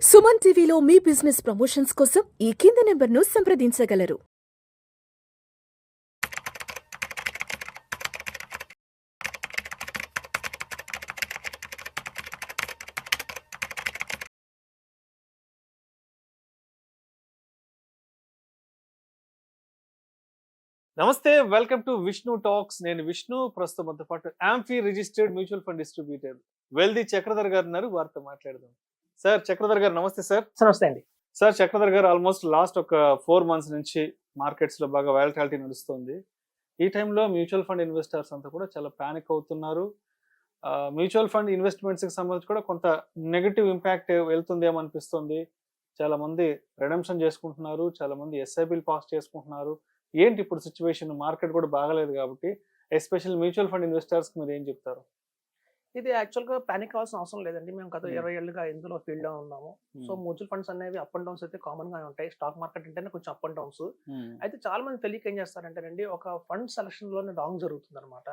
సుమన్ టీవీలో మీ business promotions కోసం ఈ కింది నెంబర్ను సంప్రదించగలరు. నమస్తే, వెల్కమ్ టు విష్ణు టాక్స్. నేను విష్ణు. ప్రస్తుతం మనతో పాటు AMFI registered mutual fund distributor వెల్ది చక్రధర్ గారు ఉన్నారు. వారితో మాట్లాడదాం. సార్ చక్రధర్ గారు నమస్తే. సార్ నమస్తే అండి. సార్ చక్రధర్ గారు, ఆల్మోస్ట్ లాస్ట్ ఒక 4 months నుంచి మార్కెట్స్ లో బాగా వాలటాలిటీ నడుస్తుంది. ఈ టైంలో మ్యూచువల్ ఫండ్ ఇన్వెస్టర్స్ అంతా కూడా చాలా పానిక్ అవుతున్నారు. మ్యూచువల్ ఫండ్ ఇన్వెస్ట్మెంట్స్ కి సంబంధించి కూడా కొంత నెగటివ్ ఇంపాక్ట్ వెళ్తుందేమో అనిపిస్తుంది. చాలా మంది రిడెంప్షన్ చేసుకుంటున్నారు, చాలా మంది ఎస్ఐబిల్ పాస్ చేసుకుంటున్నారు. ఏంటి ఇప్పుడు సిచ్యువేషన్? మార్కెట్ కూడా బాగలేదు కాబట్టి ఎస్పెషల్ మ్యూచువల్ ఫండ్ ఇన్వెస్టర్స్ మీరు ఏం చెప్తారు? ఇది యాక్చువల్గా పానిక్ అవ్వాల్సిన అవసరం లేదండి. మేము గత 20 ఏళ్ళుగా ఇందులో ఫీల్డ్ లో ఉన్నాము. సో మ్యూచువల్ ఫండ్స్ అనేవి అప్ అండ్ డౌన్స్ అయితే కామన్ గా ఉంటాయి. స్టాక్ మార్కెట్ అంటేనే కొంచెం అప్ అండ్ డౌన్స్. అయితే చాలా మంది తెలియక ఏం చేస్తారంటేనండి, ఒక ఫండ్ సెలక్షన్ లోనే రాంగ్ జరుగుతుంది అనమాట.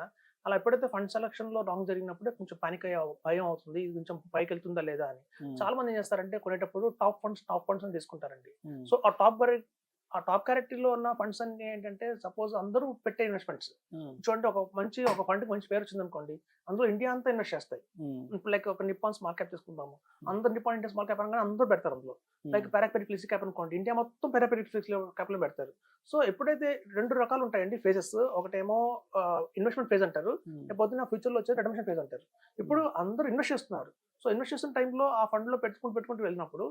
అలా ఎప్పుడైతే ఫండ్ సెలక్షన్ లో రాంగ్ జరిగినప్పుడే కొంచెం పానిక్ అయ్యే భయం అవుతుంది, ఇది కొంచెం పైకి వెళ్తుందా లేదా అని. చాలా మంది ఏం చేస్తారంటే కొనేటప్పుడు టాప్ ఫండ్స్ అని తీసుకుంటారండి. సో ఆ టాప్ క్యారెక్టరీలో ఉన్న ఫండ్స్ అన్ని ఏంటంటే, సపోజ్ అందరూ పెట్టే ఇన్వెస్ట్మెంట్స్ చూడండి, ఒక ఫండ్ మంచి పేరు వచ్చింది అనుకోండి, అందులో ఇండియా అంతా ఇన్వెస్ట్ చేస్తాయి. ఇప్పుడు లైక్ ఒక నిప్పాన్ స్మాల్ క్యాప్ తీసుకుంటాము, అందరు నిప్పాన్ ఇండియా స్మాల్ క్యాప్ అనగానే అందరూ పెడతారు అందులో. లైక్ పారాపెరిక్ ఫ్లిక్సీ క్యాప్ అనుకోండి, ఇండియా మొత్తం పారాపెరిక్ ఫ్లిక్సీ క్యాప్ లో పెడతారు. సో ఎప్పుడైతే 2 రకాలు ఉంటాయండి ఫేజెస్, ఒకటేమో ఇన్వెస్ట్మెంట్ ఫేజ్ అంటారు, లేకపోతే ఫ్యూచర్ లో వచ్చే రిడెంప్షన్ ఫేజ్ అంటారు. ఇప్పుడు అందరూ ఇన్వెస్ట్ చేస్తున్నారు. సో ఇన్వెస్ట్ చేసిన టైంలో ఆ ఫండ్ లో పెట్టుకుంటూ వెళ్ళినప్పుడు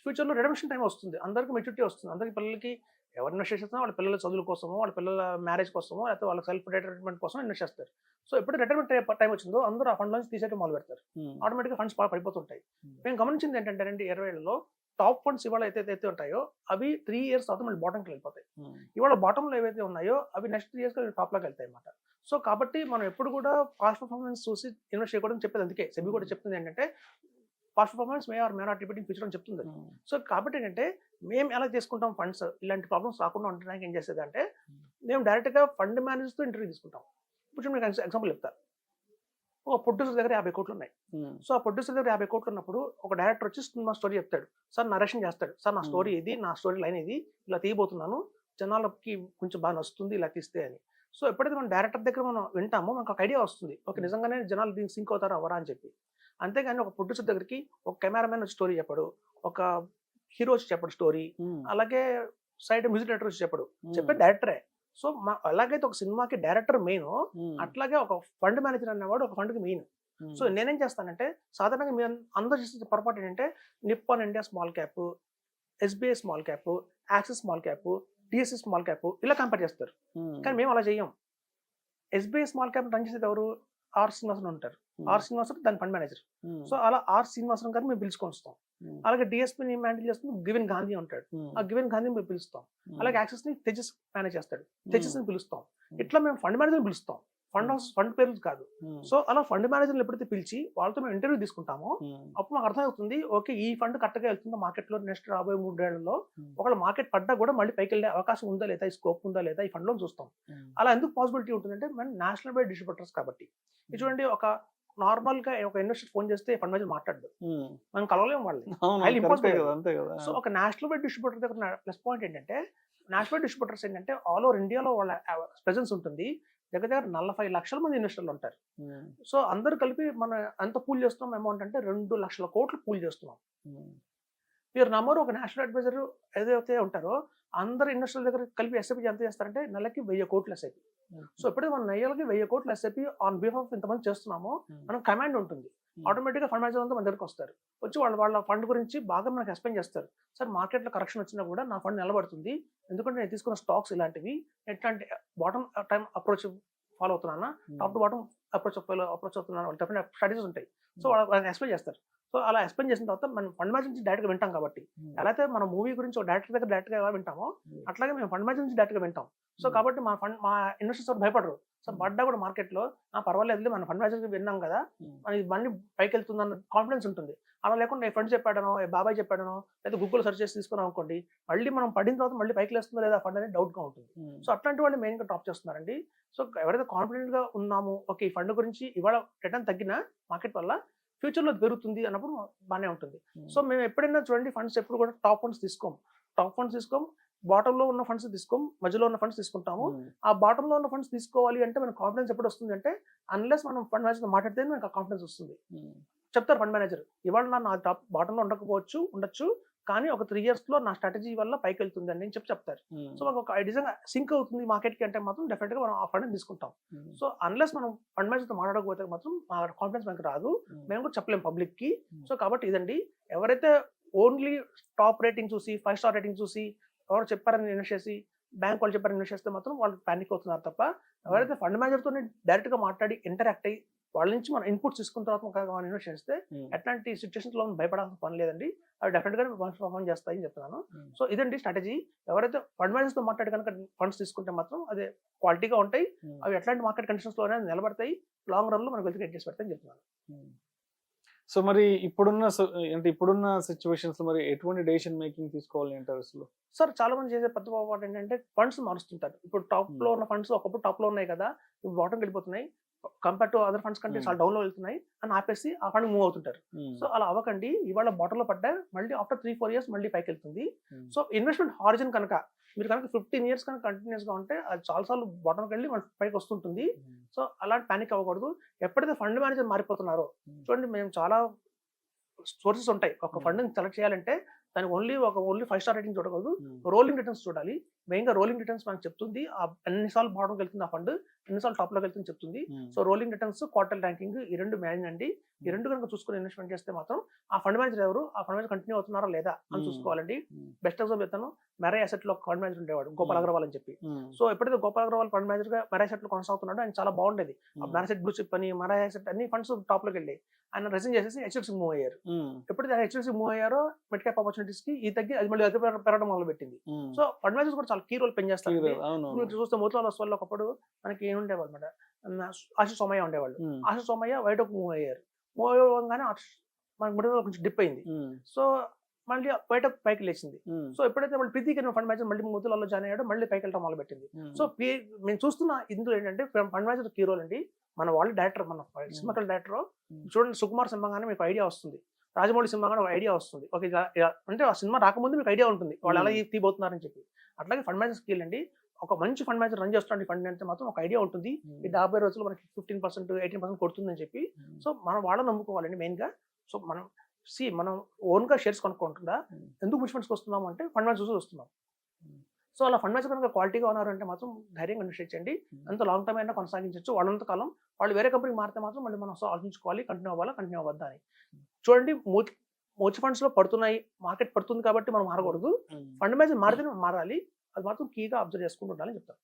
ఫ్యూచర్ లో రిడెంప్షన్ టైం వస్తుంది, అందరికి మెచ్యూరిటీ వస్తుంది. అందరికి పిల్లలకి ఎవరు ఇన్వెస్ట్ చేస్తున్నా వాళ్ళ పిల్లల చదువుల కోసమో, వాళ్ళ పిల్లల మ్యారేజ్ కోసమో, లేకపోతే వాళ్ళ సెల్ఫ్ రిటైర్మెంట్ కోసం ఇన్వెస్ట్ చేస్తారు. సో ఎప్పుడు రిటైర్మెంట్ టైం వచ్చిందో అందరూ ఆ ఫండ్ నుంచి తీసేయడం మొదలు పెడతారు. ఆటోమేటిక్గా ఫండ్స్ బాగా పడిపోతుంటాయి. మేము గమనించింది ఏంటంటే 20 ఏళ్లలో టాప్ ఫండ్స్ ఇవాళ అయితే ఉంటాయో అవి 3 years తర్వాత మళ్ళీ బాటంకి వెళ్ళిపోతాయి. ఇవాళ బాటంలో ఏవైతే ఉన్నాయో అవి నెక్స్ట్ 3 years టాప్ లోకి వెళ్తాయి అన్నమాట. సో కాబట్టి మనం ఎప్పుడు కూడా పాస్ట్ పర్ఫార్మెన్స్ చూసి ఇన్వెస్ట్ చేయకూడదని చెప్పేది. అందుకే సెబీ కూడా చెప్తుంది ఏంటంటే, past performance may not repeating future అని చెప్తుంది. సో కాబట్టి ఏంటంటే, మేము ఎలా చేసుకుంటాం ఫండ్స్ ఇలాంటి ప్రాబ్లమ్స్ రాకుండా ఉండడానికి ఏం చేసేది అంటే, మేము డైరెక్ట్గా ఫండ్ మేనేజర్తో ఇంటర్వ్యూ తీసుకుంటాం. ఇప్పుడు మీకు ఎగ్జాంపుల్ చెప్తా. ఒక ప్రొడ్యూసర్ దగ్గర 50 కోట్లు ఉన్నాయి. సో ఆ ప్రొడ్యూసర్ దగ్గర 50 కోట్లు ఉన్నప్పుడు ఒక డైరెక్టర్ వచ్చి సినిమా స్టోరీ చెప్తాడు. సార్ నరేషన్ చేస్తాడు, సార్ నా స్టోరీ ఇది, నా స్టోరీ లైన్ ఇది, ఇలా తీయబోతున్నాను, జనాలకి కొంచెం బాగా నచ్చుతుంది ఇలా తీస్తే అని. సో ఎప్పుడైతే మనం డైరెక్టర్ దగ్గర మనం వింటామో మనకు ఒక ఐడియా వస్తుంది, ఓకే నిజంగానే జనాలు దీనికి సింక్ అవుతారా అవరా అని చెప్పి. అంతేగాని ఒక ప్రొడ్యూసర్ దగ్గరికి ఒక కెమెరామెన్ వచ్చి స్టోరీ చెప్పాడు, ఒక హీరో వచ్చి చెప్పాడు స్టోరీ, అలాగే సైడ్ మ్యూజిక్ డైరెక్టర్ వచ్చి చెప్పాడు, చెప్పే డైరెక్టరే. సో అలాగైతే ఒక సినిమాకి డైరెక్టర్ మెయిన్, అట్లాగే ఒక ఫండ్ మేనేజర్ అనేవాడు ఒక ఫండ్కి మెయిన్. సో నేనేం చేస్తానంటే, సాధారణంగా మీరు అందరూ చేసే పొరపాటు ఏంటంటే, Nippon India small cap, SBI small cap, axis small cap, DSC small cap ఇలా కంపేర్ చేస్తారు. కానీ మేము అలా చేయం. ఎస్బీఐ స్మాల్ క్యాప్ రన్ చేసేది ఎవరు? ఆర్ శ్రీనివాసన్ ఉంటారు. ఆర్ శ్రీనివాసన్ దాని ఫండ్ మేనేజర్. సో అలా ఆర్ శ్రీనివాసన్ గారు మేము పిలుచుకొని వస్తాం. అలాగే డిఎస్పీని హ్యాండిల్ చేస్తుంది గివెన్ గాంధీ ఉంటాడు, ఆ గివెన్ గాంధీ మేము పిలుస్తాం. అలాగే యాక్సెస్ ని తేజస్ మేనేజ్ చేస్తాడు, తేజస్ ని పిలుస్తాం. ఇట్లా మేము ఫండ్ మేనేజర్ పిలుస్తాం, ఫండ్ పేరు కాదు. సో అలా ఫండ్ మేనేజర్లు ఎప్పుడైతే పిలిచి వాళ్ళతో మేము ఇంటర్వ్యూ తీసుకుంటామో అప్పుడు మాకు అర్థమవుతుంది, ఓకే ఈ ఫండ్ కరెక్ట్గా వెళ్తుందో మార్కెట్ లో నెక్స్ట్ రాబోయే 3 ఏళ్లలో ఒకవేళ మార్కెట్ పడ్డా కూడా మళ్ళీ పైకి వెళ్ళే అవకాశం ఉందా లేదా, ఈ స్కోప్ ఉందా లేదా ఈ ఫండ్ లో చూస్తాం. అలా ఎందుకు పాసిబిలిటీ ఉంటుందంటే, మనం నేషనల్ వైడ్ డిస్ట్రిబ్యూటర్స్ కాబట్టి. ఇది చూడండి, ఒక నార్మల్ గా ఒక ఇన్వెస్టర్ ఫోన్ చేస్తే ఫండ్ మేనేజర్ మాట్లాడదు, మనం కలవలేము వాళ్ళని. సో ఒక నేషనల్ వైడ్ డిస్ట్రిబ్యూటర్ దగ్గర ప్లస్ పాయింట్ ఏంటంటే, నేషనల్ వైడ్ డిస్ట్రిబ్యూటర్స్ ఏంటంటే ఆల్ ఓవర్ ఇండియాలో వాళ్ళ ప్రెసెన్స్ ఉంటుంది. దగ్గర 40 లక్షల మంది ఇన్వెస్టర్లు ఉంటారు. సో అందరూ కలిపి మనం ఎంత పూల్ చేస్తున్నాం అమౌంట్ అంటే 2 లక్షల కోట్లు పూల్ చేస్తున్నాం. మీరు నమ్మరు, ఒక నేషనల్ అడ్వైజర్ ఏదైతే ఉంటారో అందరు ఇన్వెస్టర్ల దగ్గర కలిపి ఎస్ఐపి ఎంత చేస్తారంటే నెలకి 1000 కోట్లు ఎస్ఐపి. సో ఎప్పుడైతే మనం నెలకి 1000 కోట్లు ఎస్ఐపి ఆన్ బిహాఫ్ ఆఫ్ ఇంతమంది చేస్తున్నామో మనం కమాండ్ ఉంటుంది. ఆటోమేటిక్గా ఫండ్ మేనేజర్ అంతా మన దగ్గరకు వస్తారు, వచ్చి వాళ్ళ ఫండ్ గురించి బాగా మనకు ఎక్స్ప్లెయిన్ చేస్తారు. సార్ మార్కెట్లో కరెక్షన్ వచ్చినా కూడా నా ఫండ్ నిలబడుతుంది, ఎందుకంటే నేను తీసుకున్న స్టాక్స్ ఇలాంటివి, ఎట్లాంటి బాటమ్ టైం అప్రోచ్ ఫాలో అవుతున్నా, టాప్ టు బాటమ్ అప్రోచ్ అవుతున్నాను, వాళ్ళు డెఫినెట్ స్ట్రాటజీస్ ఉంటాయి. సో వాళ్ళని ఎక్స్ప్లెయిన్ చేస్తారు. సో అలా ఎక్స్ప్లెయిన్ చేసిన తర్వాత మనం ఫండ్ మేనేజర్ నుంచి డైరెక్ట్గా వింటాం కాబట్టి, ఎలా అయితే మన మూవీ గురించి ఒక డైరెక్టర్ దగ్గర డైరెక్ట్గా ఎలా వింటామో అట్లాగే మేము ఫండ్ మేనేజర్ నుంచి డైరెక్ట్గా వింటాం. సో కాబట్టి మా ఇన్వెస్టర్స్ భయపడరు. సో పడ్డా కూడా మార్కెట్లో పర్వాలేదు, మన ఫండ్ మేనేజర్ విన్నాం కదా, మన మళ్ళీ పైకి వెళ్తుందన్న కాన్ఫిడెన్స్ ఉంటుంది. అలా లేకుండా ఫ్రెండ్ చెప్పాడనో, బాబాయ్ చెప్పాడనో, లేదా గూగుల్ సెర్చ్ చేసి తీసుకున్నాం అనుకోండి, మళ్ళీ మనం పడిన తర్వాత మళ్ళీ పైకి లేస్తుందో లేదా ఫండ్ అనేది డౌట్గా ఉంటుంది. సో అట్లాంటి వాళ్ళు మెయిన్గా డ్రాప్ చేస్తున్నారండి. సో ఎవరైతే కాన్ఫిడెంట్గా ఉన్నామో, ఓకే ఈ ఫండ్ గురించి ఇవాళ రిటర్న్ తగ్గిన మార్కెట్ వల్ల ఫ్యూచర్లో పెరుగుతుంది అన్నప్పుడు బాగానే ఉంటుంది. సో మేము ఎప్పుడైనా చూడండి ఫండ్స్ ఎప్పుడు కూడా టాప్ ఫండ్స్ తీసుకోం, బాటంలో ఉన్న ఫండ్స్ తీసుకోం, మధ్యలో ఉన్న ఫండ్స్ తీసుకుంటాము. ఆ బాటంలో ఉన్న ఫండ్స్ తీసుకోవాలి అంటే మనకు కాన్ఫిడెన్స్ ఎప్పుడు వస్తుంది అంటే అన్లెస్ మనం ఫండ్ మేనేజర్ మాట్లాడితే మనకు ఆ కాన్ఫిడెన్స్ వస్తుంది. చెప్తారు ఫండ్ మేనేజర్, ఇవాళ నా టాప్ బాటంలో ఉండొచ్చు కానీ ఒక 3 years లో నా స్ట్రాటజీ వల్ల పైకి వెళ్తుంది అని చెప్తారు. సో మనకు ఒక నిజంగా సింక్ అవుతుంది మార్కెట్ కి అంటే మాత్రం డెఫినెట్ గా మనం ఆ ఫండ్ తీసుకుంటాం. సో అన్లెస్ మనం ఫండ్ మేనేజర్తో మాట్లాడకపోతే మాత్రం ఆ కాన్ఫిడెన్స్ మనకు రాదు, మేము కూడా చెప్పలేము పబ్లిక్ కి. సో కాబట్టి ఇదండి, ఎవరైతే ఓన్లీ టాప్ రేటింగ్ చూసి 5 star రేటింగ్ చూసి ఎవరు చెప్పారని ఇన్వెస్ట్ చేసి బ్యాంక్ వాళ్ళు చెప్పారని ఇన్వెస్ట్ చేస్తే మాత్రం వాళ్ళు పానిక్ అవుతున్నారు తప్ప, ఎవరైతే ఫండ్ మేనేజర్తో డైరెక్ట్ గా మాట్లాడి ఇంటరాక్ట్ అయ్యి వాళ్ళ నుంచి మనం ఇన్పుట్స్ తీసుకున్న తర్వాత మనం ఇన్వెస్ట్ చేస్తే ఎట్లాంటి సిచ్యువేషన్స్ లో భయపడాల్సిన పని లేదండి, అవి డెఫినెట్ గా పర్ఫార్మ్ చేస్తాయని చెప్తున్నాను. సో ఇదండి స్ట్రాటజీ. ఎవరైతే ఫండ్ మేనేజర్స్ తో మాట్లాడి కనుక ఫండ్స్ తీసుకుంటే మాత్రం అదే క్వాలిటీగా ఉంటాయి, అవి ఎట్లాంటి మార్కెట్ కండిషన్స్ లోనే నిలబడతాయి, లాంగ్ రన్ లో మనకు వెల్త్ క్రియేట్ చేసి పెడతాయని చెప్తున్నాను. సో మరి ఇప్పుడున్న సిచ్యువేషన్స్ లో మరి ఎటువంటి డెసిషన్ మేకింగ్ తీసుకోవాలి అంటారు అసలు? సార్ చాలా మంది చేసే పెద్ద పొరపాటు ఏంటంటే ఫండ్స్ మారుస్తుంటారు. ఇప్పుడు టాప్ లో ఉన్న ఫండ్స్ ఒకప్పుడు టాప్ లో ఉన్నాయి కదా, ఇప్పుడు బాటంకి వెళ్ళిపోతున్నాయి, కంపేర్ టు అదర్ ఫండ్స్ కంటే చాలా డౌన్ లో వెళ్తున్నాయి అని ఆపేసి ఆ ఫండ్ మూవ్ అవుతుంటారు. సో అలా అవ్వకండి, ఇవాళ బాటం లో పడ్డా మళ్ళీ ఆఫ్టర్ 3-4 years మళ్ళీ పైకి వెళ్తుంది. సో ఇన్వెస్ట్మెంట్ హారిజన్ కనుక మీరు కనుక 15 years కనుక కంటిన్యూస్ గా ఉంటే అది చాలాసార్లు బాటంకి వెళ్ళి పైకి వస్తుంటుంది. సో అలాంటి పానిక్ అవ్వకూడదు. ఎప్పుడైతే ఫండ్ మేనేజర్ మారిపోతున్నారో చూడండి, మేము చాలా సోర్సెస్ ఉంటాయి. ఒక ఫండ్ సెలెక్ట్ చేయాలంటే దానికి ఓన్లీ 5 star రేటింగ్ చూడకూడదు, రోలింగ్ రిటర్న్స్ చూడాలి. మెయిన్ గా రోలింగ్ రిటర్న్స్ మనకు చెప్తుంది ఎన్నిసార్లు బాటంకి వెళ్తుంది ఆ ఫండ్, ఎన్నిసార్లు టాప్ లోకి వెళ్తుంది చెప్తుంది. So rolling returns, quarter ranking, ఈ రెండు మేనేజ్ అండి. ఈ రెండు కనుక చూసుకుని ఇన్వెస్ట్మెంట్ చేస్తే మాత్రం ఆ ఫండ్ మేనేజర్ ఎవరు, ఆ ఫండ్ మేనేజర్ కంటిన్యూ అవుతున్నారా లేదా అని చూసుకోవాలండి. బెస్ట్ ఎగ్జాంపుల్ చెప్తాను, మెరా అసెట్ లో ఫండ్ మేనేజర్ ఉండేవాడు గోపాల్ అగర్వాల్ అని చెప్పి. సో ఎప్పుడైతే గోపాల్ అగర్వాల్ ఫండ్ మేనేజర్ గా మెరా అసెట్ లో కొనసాగుతున్నాడో ఆయన చాలా బాగుండేది. మెరా అసెట్ బ్లూ చిప్ అని మెరా అసెట్ అన్ని ఫండ్స్ టాప్ లోకి వెళ్ళాయి. ఆయన రిజైన్ చేసేసి హెచ్డిఎఫ్సి మూవ్ అయ్యారు. ఎప్పుడైతే హెచ్డిఎఫ్సి మూవ్ అయ్యారో మిడ్ క్యాప్ ఆపర్చునిటీస్ కి ఈ తగ్గి అది మళ్ళీ పెరగడం మొదలు పెట్టింది. సో ఫండ్ మేనేజర్స్ కూడా చాలా కీ రోల్ పనిచేస్తారు. మీరు చూస్తే మోతిలాల్ ఒస్వాల్ ఒకప్పుడు మనకి ఏముండేవాళ్ళు అనమాట, ఆశిష్ సోమయ్య ఉండేవాళ్ళు. ఆశిష్ సోమయ్య వైట్ మూవ్ అయ్యారు. మూవ్ అవ్వగానే మనకి మిడిల్ కొంచెం డిప్ అయింది. సో మళ్ళీ బయట పైకి లేచింది. సో ఎప్పుడైతే మళ్ళీ ప్రీతికి ఫండ్ మేనేజర్ మళ్ళీ మోతిలాల్లో జాయిన్ అయ్యాడో మళ్ళీ పైకి వెళ్ళడం మొదలు పెట్టింది. సో మేము చూస్తున్న ఇందులో ఏంటంటే ఫండ్ మేనేజర్ కీ రోల్ అండి. మన వాళ్ళు డైరెక్టర్, మన సినిమాకల్ డైరెక్టర్ చూడండి, సుకుమార్ సింహగానే మీకు ఐడియా వస్తుంది, రాజమౌళి సింహగానే ఒక ఐడియా వస్తుంది. ఓకే, అంటే ఆ సినిమా రాకముందు మీకు ఐడియా ఉంటుంది వాళ్ళు ఎలా తీయబోతున్నారని చెప్పి. అట్లాగే ఫండ్ మేనేజర్ స్కిల్ అండి. ఒక మంచి ఫండ్ మేనేజర్ రన్ చేస్తున్న ఫండ్ అంటే మాత్రం ఒక ఐడియా ఉంటుంది, ఈ 50 రోజులు మనకి 15%, 18% కొడుతుందని చెప్పి. సో మనం వాళ్ళని నమ్ముకోవాలండి మెయిన్ గా. సో మనం ఓన్ గా షేర్స్ కొనుక్కుంటుందా, ఎందుకు మ్యూచువల్ ఫండ్స్కి వస్తున్నాము అంటే ఫండ్ మేనేజర్ చూసి వస్తున్నాం. సో అలా ఫండ్ మేనేజర్ కనుక క్వాలిటీగా ఉన్నారంటే మాత్రం ధైర్యంగా ఇన్వెస్ట్ చేయండి, ఎంత లాంగ్ టర్మ్ అయినా కొనసాగించవచ్చు. వాళ్ళంత కాలం వాళ్ళు వేరే కంపెనీకి మారితే మాత్రం మళ్ళీ మనం ఆలోచించుకోవాలి, కంటిన్యూ అవ్వద్దా అని. చూడండి, మ్యూచువల్ ఫండ్స్ లో పడుతున్నాయి, మార్కెట్ పడుతుంది కాబట్టి మనం మారకూడదు. ఫండ్ మేనేజర్ మారితే మారాలి, అది మాత్రం కీగా అబ్జర్వ్ చేసుకుంటూ ఉండాలని చెప్తాను.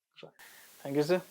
Thank you sir.